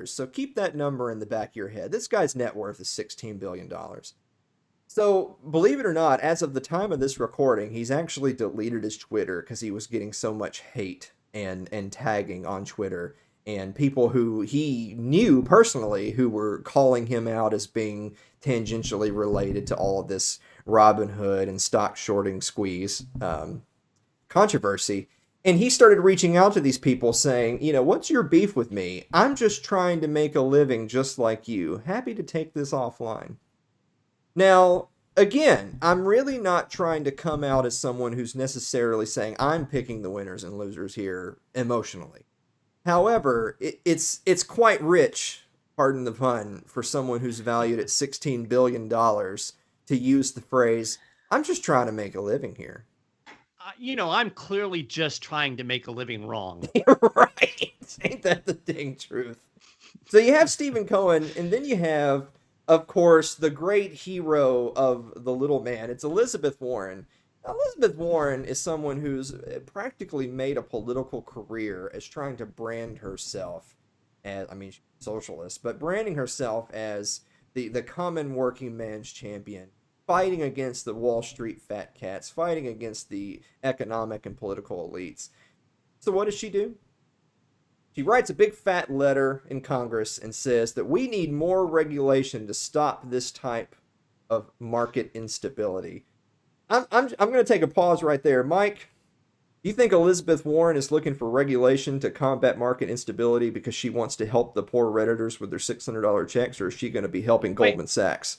So keep that number in the back of your head. This guy's net worth is $16 billion. So, believe it or not, as of the time of this recording, he's actually deleted his Twitter because he was getting so much hate and tagging on Twitter, and people who he knew personally who were calling him out as being tangentially related to all of this Robinhood and stock shorting squeeze controversy. And he started reaching out to these people saying, what's your beef with me? I'm just trying to make a living just like you. Happy to take this offline. Now, again, I'm really not trying to come out as someone who's necessarily saying I'm picking the winners and losers here emotionally. However, it's quite rich, pardon the pun, for someone who's valued at $16 billion to use the phrase, I'm just trying to make a living here. I'm clearly just trying to make a living wrong. Right. Ain't that the dang truth? So you have Stephen Cohen, and then you have, of course, the great hero of the little man. It's Elizabeth Warren. Now, Elizabeth Warren is someone who's practically made a political career as trying to brand herself as, she's a socialist, but branding herself as the common working man's champion, fighting against the Wall Street fat cats, fighting against the economic and political elites. So what does she do? She writes a big fat letter in Congress and says that we need more regulation to stop this type of market instability. I'm going to take a pause right there. Mike, do you think Elizabeth Warren is looking for regulation to combat market instability because she wants to help the poor Redditors with their $600 checks, or is she going to be helping Goldman Sachs?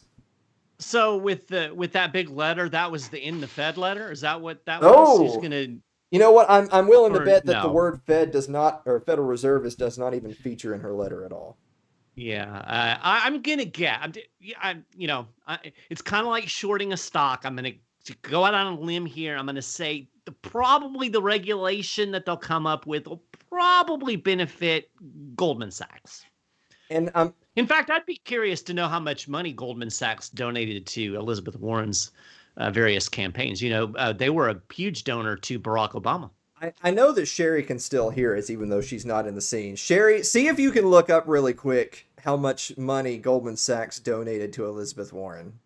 So with that big letter, that was the in the Fed letter? Is that what that was? She's going to... You know what? I'm willing to bet that the word Fed does not, or Federal Reserve does not even feature in her letter at all. Yeah, I'm gonna get. It's kind of like shorting a stock. I'm gonna go out on a limb here. I'm gonna say probably the regulation that they'll come up with will probably benefit Goldman Sachs. And in fact, I'd be curious to know how much money Goldman Sachs donated to Elizabeth Warren's various campaigns. They were a huge donor to Barack Obama. I know that Sherry can still hear us, even though she's not in the scene. Sherry, see if you can look up really quick how much money Goldman Sachs donated to Elizabeth Warren.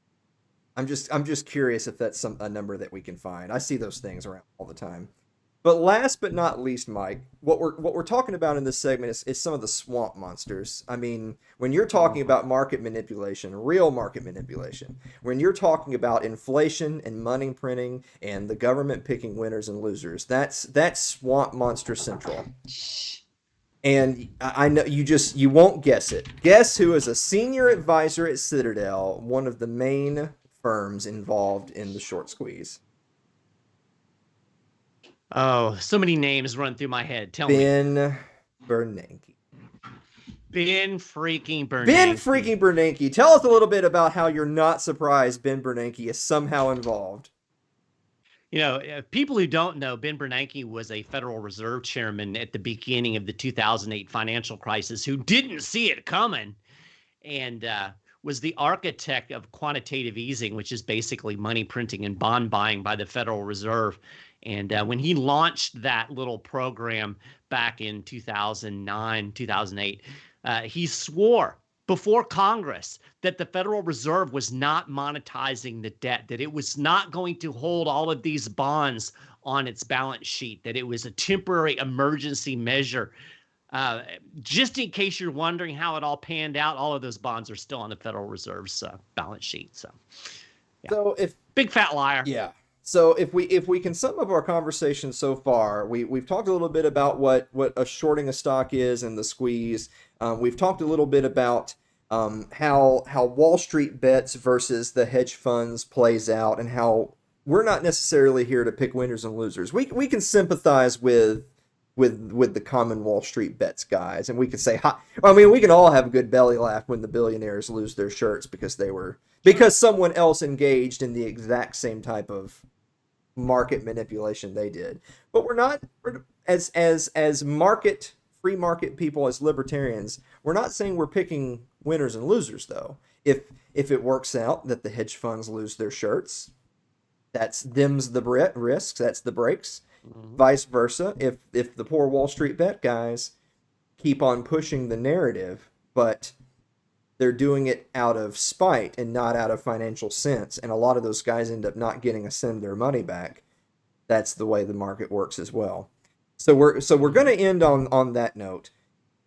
I'm just curious if that's a number that we can find. I see those things around all the time. But last but not least, Mike, what we're talking about in this segment is some of the swamp monsters. When you're talking about market manipulation, real market manipulation, when you're talking about inflation and money printing and the government picking winners and losers, that's swamp monster central. And I know you won't guess it. Guess who is a senior advisor at Citadel, one of the main firms involved in the short squeeze? Oh, so many names run through my head. Tell me. Ben Bernanke. Ben freaking Bernanke. Ben freaking Bernanke. Tell us a little bit about how you're not surprised Ben Bernanke is somehow involved. You know, people who don't know, Ben Bernanke was a Federal Reserve chairman at the beginning of the 2008 financial crisis who didn't see it coming and was the architect of quantitative easing, which is basically money printing and bond buying by the Federal Reserve. And when he launched that little program back in 2009, 2008, he swore before Congress that the Federal Reserve was not monetizing the debt, that it was not going to hold all of these bonds on its balance sheet, that it was a temporary emergency measure. Just in case you're wondering how it all panned out, all of those bonds are still on the Federal Reserve's balance sheet. So, yeah. So if big fat liar. Yeah. So if we can sum up our conversation so far, we've talked a little bit about what a shorting a stock is and the squeeze. We've talked a little bit about how WallStreetBets versus the hedge funds plays out, and how we're not necessarily here to pick winners and losers. We can sympathize with the common WallStreetBets guys, and we can say, we can all have a good belly laugh when the billionaires lose their shirts because someone else engaged in the exact same type of market manipulation they did. But we're not, as free market people, as libertarians, we're not saying we're picking winners and losers, though. If it works out that the hedge funds lose their shirts, them's the risks, that's the breaks. Mm-hmm. Vice versa, if the poor Wall Street bet guys keep on pushing the narrative, but they're doing it out of spite and not out of financial sense, and a lot of those guys end up not getting a cent of their money back, that's the way the market works as well. So we're going to end on that note.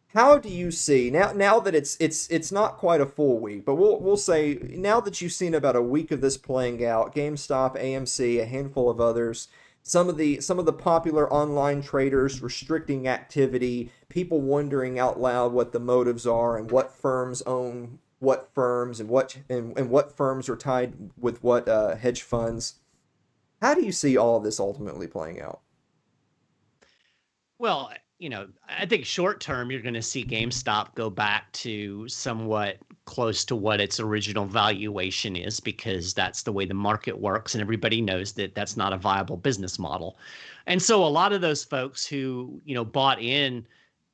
How do you see now that it's not quite a full week, but we'll say now that you've seen about a week of this playing out, GameStop, AMC, a handful of others, some of the popular online traders restricting activity, people wondering out loud what the motives are and what firms own what firms and what firms are tied with what hedge funds. How do you see all of this ultimately playing out? Well, I think short term, you're going to see GameStop go back to somewhat close to what its original valuation is, because that's the way the market works. And everybody knows that that's not a viable business model. And so a lot of those folks who, bought in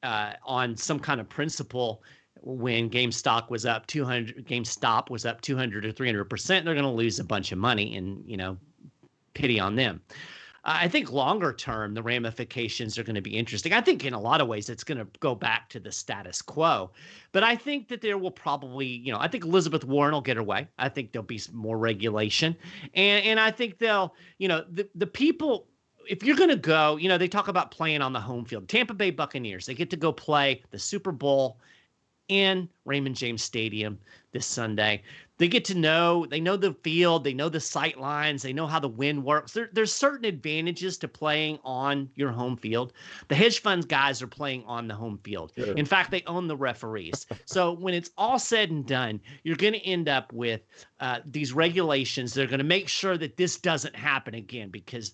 on some kind of principle when GameStop was up 200 or 300%, they're going to lose a bunch of money, and, pity on them. I think longer term, the ramifications are going to be interesting. I think in a lot of ways, it's going to go back to the status quo. But I think that there will probably, I think Elizabeth Warren will get her way. I think there'll be some more regulation. And I think they'll, the people, if you're going to go, they talk about playing on the home field. Tampa Bay Buccaneers, they get to go play the Super Bowl in Raymond James Stadium this Sunday. They get to know, they know the field, they know the sight lines, they know how the wind works. There's certain advantages to playing on your home field. The hedge funds guys are playing on the home field. Sure. In fact, they own the referees. So when it's all said and done, you're going to end up with these regulations that are going to make sure that this doesn't happen again, because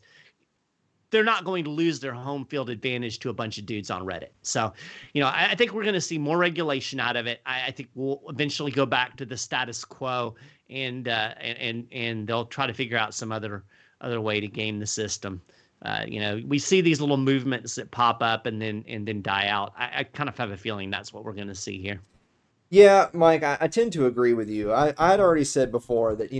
they're not going to lose their home field advantage to a bunch of dudes on Reddit. So, I think we're going to see more regulation out of it. I think we'll eventually go back to the status quo, and they'll try to figure out some other way to game the system. We see these little movements that pop up and then die out. I kind of have a feeling that's what we're going to see here. Yeah, Mike, I tend to agree with you. I'd already said before that,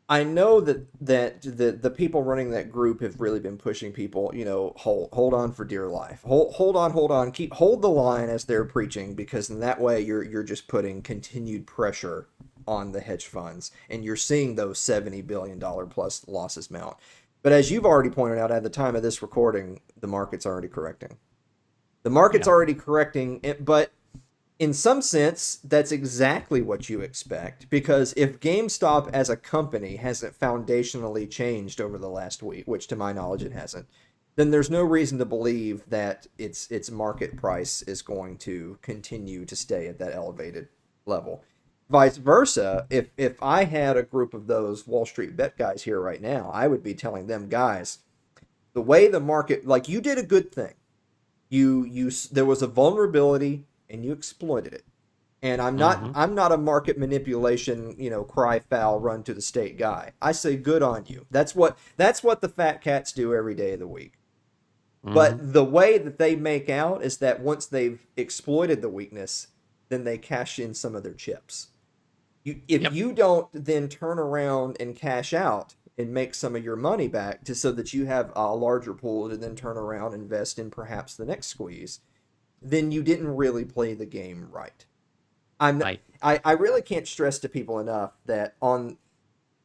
I know that the people running that group have really been pushing people, hold on for dear life. Hold on. Hold the line as they're preaching, because in that way you're just putting continued pressure on the hedge funds, and you're seeing those $70 billion plus losses mount. But as you've already pointed out, at the time of this recording, the market's already correcting. But in some sense, that's exactly what you expect, because if GameStop as a company hasn't foundationally changed over the last week, which to my knowledge it hasn't, then there's no reason to believe that its market price is going to continue to stay at that elevated level. Vice versa, if I had a group of those Wall Street bet guys here right now, I would be telling them, guys, the way the market, like you did a good thing. There was a vulnerability and you exploited it. And I'm not a market manipulation, cry foul, run to the state guy. I say good on you. That's what the fat cats do every day of the week. But the way that they make out is that once they've exploited the weakness, then they cash in some of their chips. If you don't then turn around and cash out and make some of your money back so that you have a larger pool to then turn around and invest in perhaps the next squeeze, then you didn't really play the game right. I really can't stress to people enough that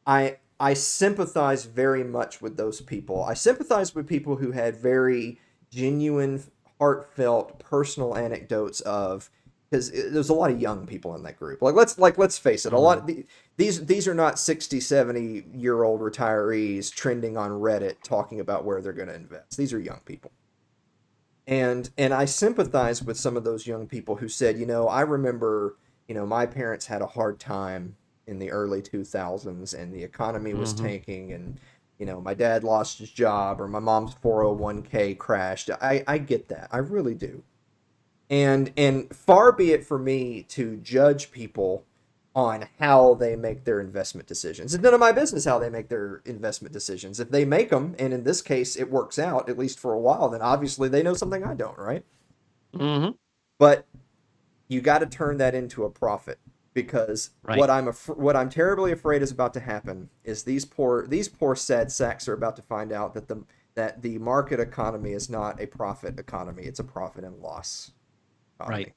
I sympathize very much with those people. I sympathize with people who had very genuine, heartfelt, personal anecdotes of, because there's a lot of young people in that group. Let's face it, a lot of these are not 60, 70-year-old retirees trending on Reddit talking about where they're going to invest. These are young people. And I sympathize with some of those young people who said, I remember, my parents had a hard time in the early 2000s and the economy was tanking and, my dad lost his job or my mom's 401k crashed. I get that. I really do. And far be it for me to judge people on how they make their investment decisions. It's none of my business how they make their investment decisions. If they make them, and in this case it works out, at least for a while, then obviously they know something I don't, right? But you got to turn that into a profit, because what I'm terribly afraid is about to happen is these poor sad sacks are about to find out that the market economy is not a profit economy. It's a profit and loss economy. Right.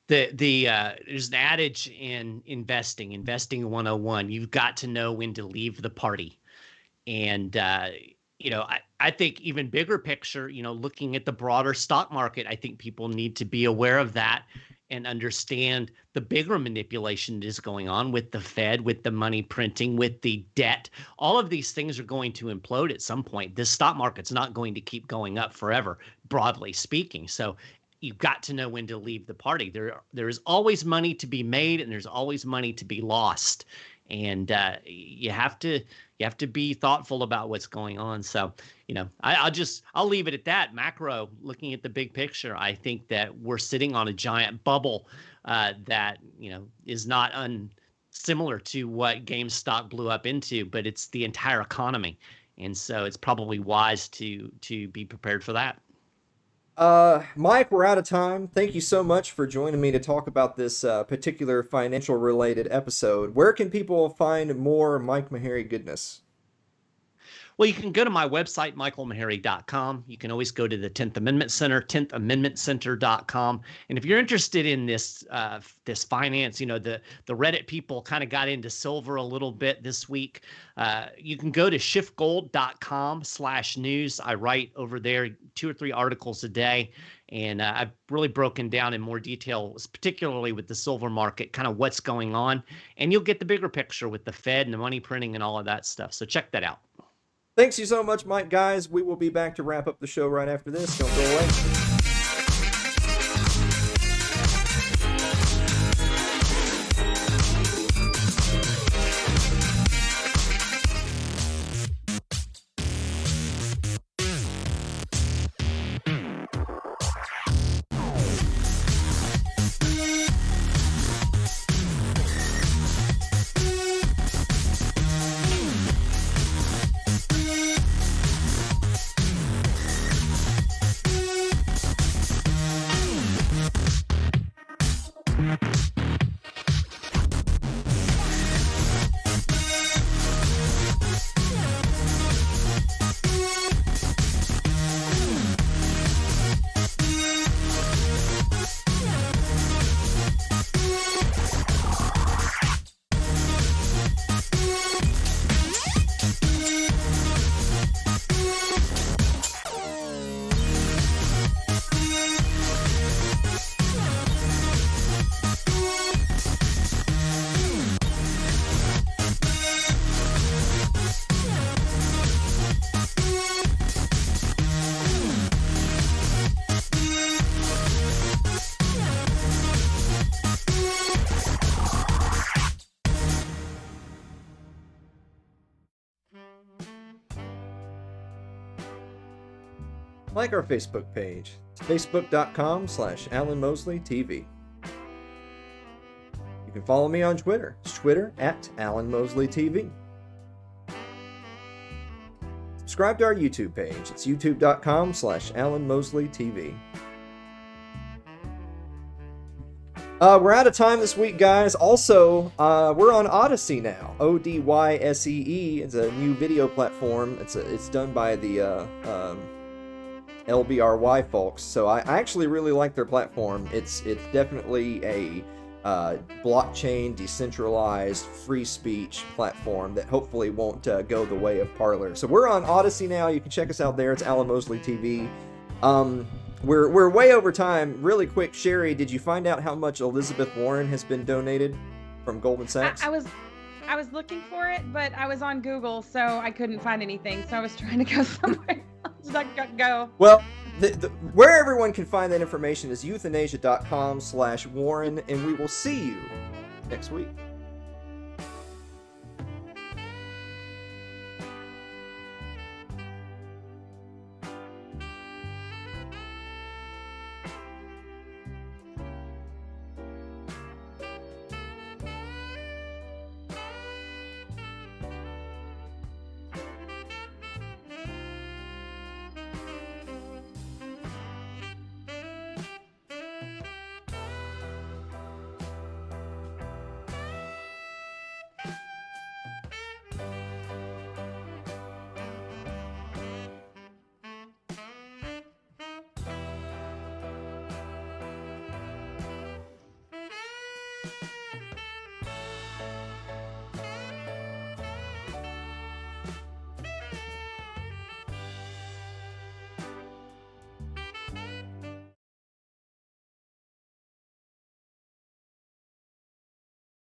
There's an adage in investing 101. You've got to know when to leave the party. And, I think even bigger picture, looking at the broader stock market, I think people need to be aware of that and understand the bigger manipulation that is going on with the Fed, with the money printing, with the debt. All of these things are going to implode at some point. This stock market's not going to keep going up forever, broadly speaking. So you've got to know when to leave the party. There is always money to be made, and there's always money to be lost. And you have to be thoughtful about what's going on. So, I'll leave it at that. Macro, looking at the big picture, I think that we're sitting on a giant bubble that, is not unsimilar to what GameStop blew up into, but it's the entire economy. And so it's probably wise to be prepared for that. Mike, we're out of time. Thank you so much for joining me to talk about this particular financial related episode. Where can people find more Mike Maharrey goodness? Well, you can go to my website, michaelmaharrey.com. You can always go to the 10th Amendment Center, 10thamendmentcenter.com. And if you're interested in this finance, the Reddit people kind of got into silver a little bit this week. You can go to schiffgold.com/news. I write over there 2 or 3 articles a day. And I've really broken down in more detail, particularly with the silver market, kind of what's going on. And you'll get the bigger picture with the Fed and the money printing and all of that stuff. So check that out. Thanks you so much, Mike. Guys, we will be back to wrap up the show right after this. Don't go away. like our Facebook page. It's facebook.com/Alan Mosley TV. You can follow me on Twitter. It's Twitter @Alan Mosley TV. Subscribe to our YouTube page. It's youtube.com/Alan Mosley TV. We're out of time this week, guys. Also, we're on Odyssey now. ODYSEE is a new video platform. It's done by the LBRY folks. So I actually really like their platform. It's definitely a blockchain, decentralized, free speech platform that hopefully won't go the way of Parler. So we're on Odyssey now. You can check us out there. It's Alan Mosley TV. We're way over time. Really quick, Sherry, did you find out how much Elizabeth Warren has been donated from Goldman Sachs? I was looking for it, but I was on Google, so I couldn't find anything. So I was trying to go somewhere else. I got go. Well, where everyone can find that information is euthanasia.com/Warren, and we will see you next week.